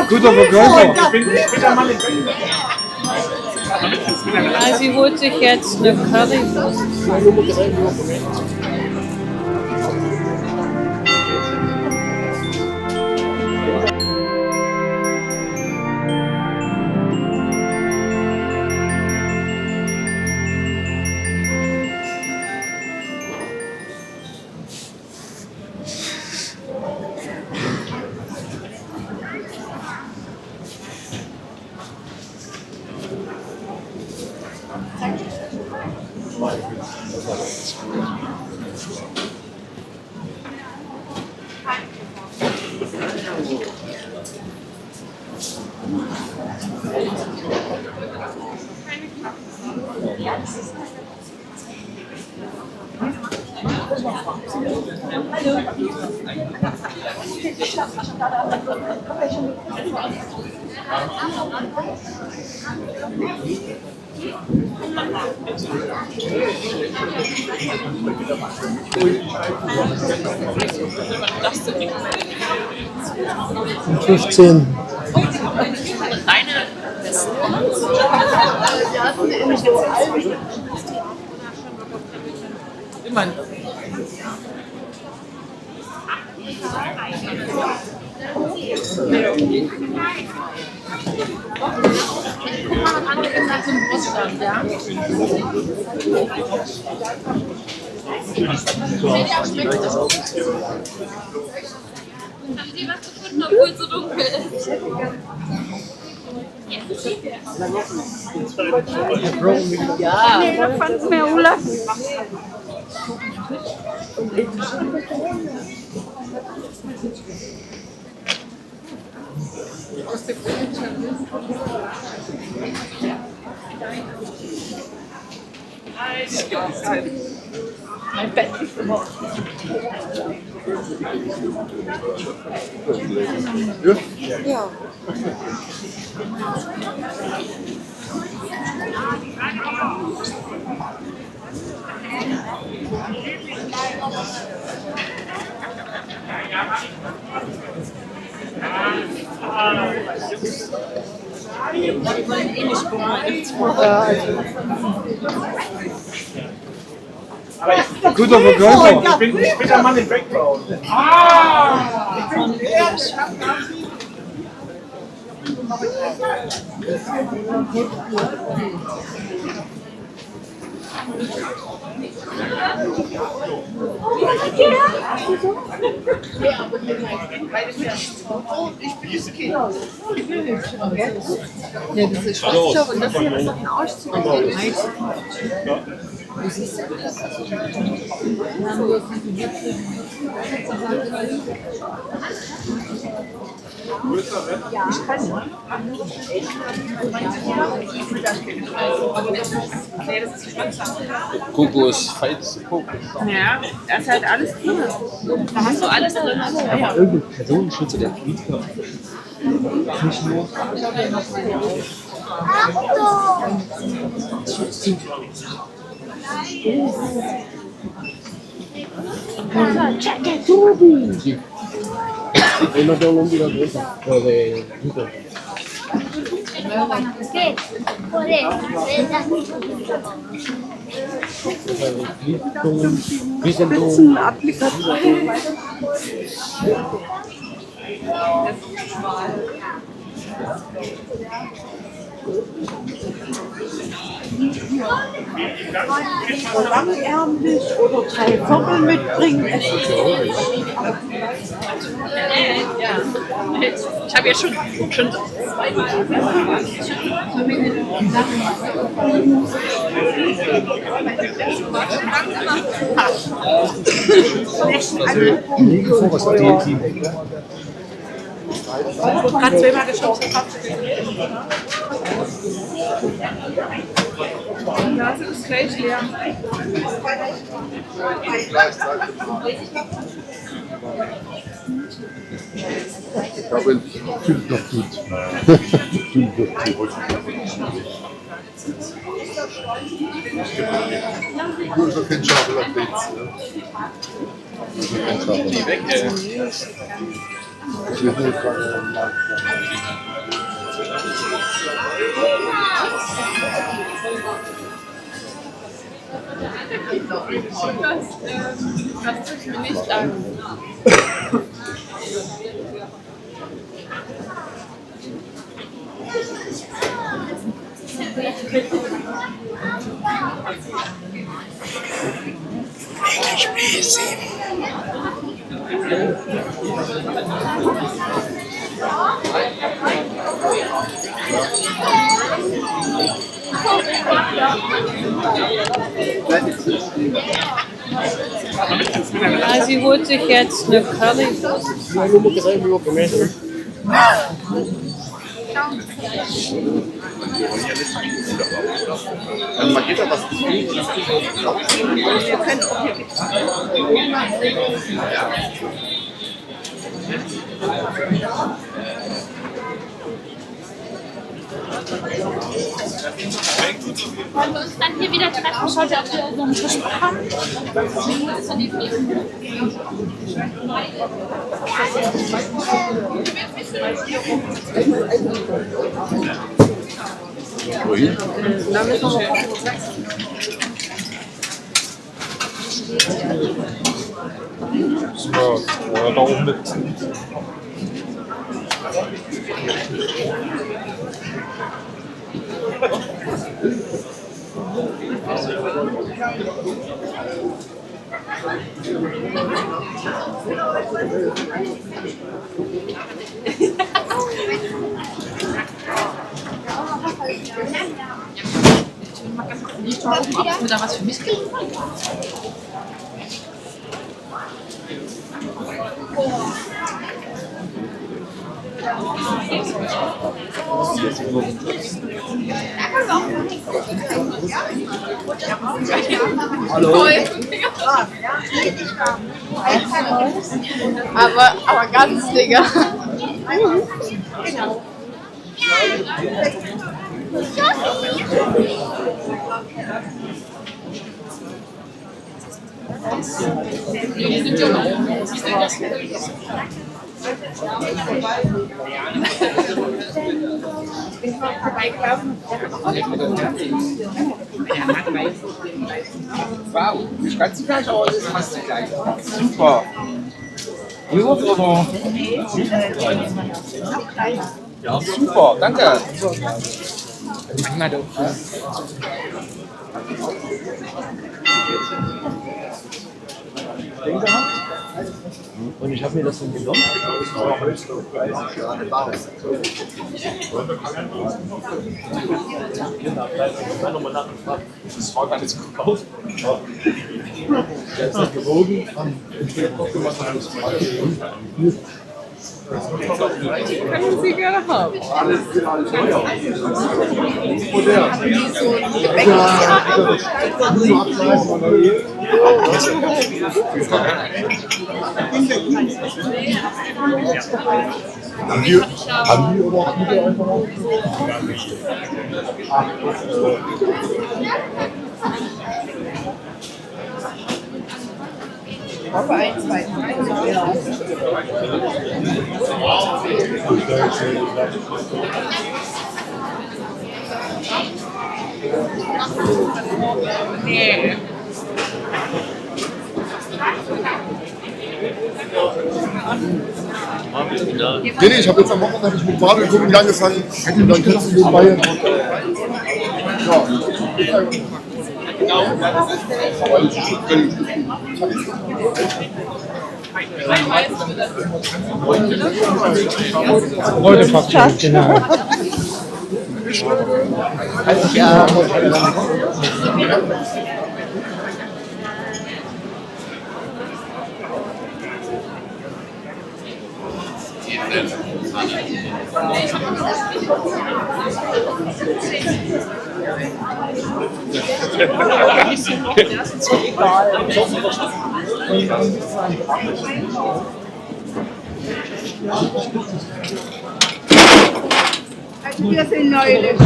Guter Verkäufer. Ja, sie holt sich jetzt eine Currywurst. Und 15. Immer. Haben Sie was gefunden, obwohl es so dunkel ist? Ja, wir fanden mehr Olaf. Mein Bett ist immer. Ja. Guter Verkäufer. Ich bin der Mann im Background. Ja, das ist Schwarzstoff und das hier ist doch ein Auszug. Kokos, Falz, Kokos. Ja, da ist halt alles drin. Da hast du alles drin. Aber irgendeine Personenschützer, der Kritiker. Nicht nur. Immer da oben wieder drunter. Spitzenapplikationen. Langärmlich oder 3 Viertel mitbringen. Ja. Ich habe ja schon 2 Was hat die Team? Gerade 2-mal geschossen. Die Nase ist gleich leer. Aber fühlt noch gut. Fühlt noch gut. Nur ist kein Schafe, das Pilz. Kein Schafe. Die weg, ey. Ich will nur fragen. Das tue ich mir nicht an. Ja, sie holt sich jetzt eine Currywurst. Man geht da was. Wollen wir uns dann hier wieder treffen? Schaut ihr, ob wir so einen Tisch bekommen? Wohin? Ja, da oben mit. Oder was für mich gibt? Hallo. Aber ganz, Digga. Wow, die ganze gleich aus, ist fast gleich. Super. Gut, oder? Ja, super, danke. Manchmal doch. Und ich habe mir das dann genommen. Nochmal nachgefragt. Das war gar nicht so gekauft. Der ist nicht gewogen. Können Sie gerne haben. Haben die oder auch Mitte einfach noch? Aber 1, 2, 3. Ja. Nee. Nee, ich habe jetzt am Wochenende hab ich mit Marvel gucken angefangen. Hätte dann kannst du nebenbei. Ja. Heute fast genau. Ja. Also wir sind neulich.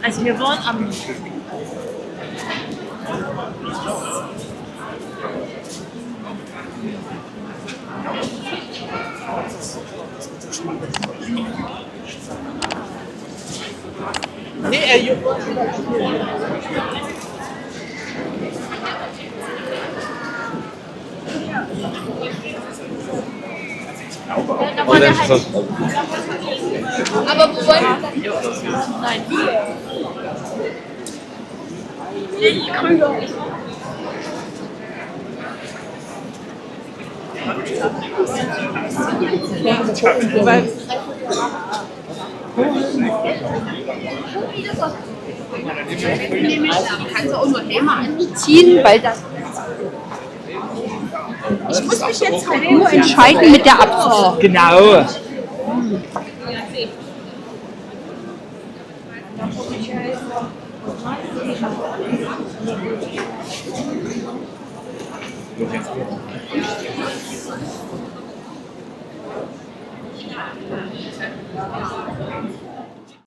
Also wir waren am Aber wo wollen wir dann? Nein. Kannst du auch nur Helme anziehen, weil das. Ich muss mich jetzt halt nur entscheiden mit der Abfahrt. Genau.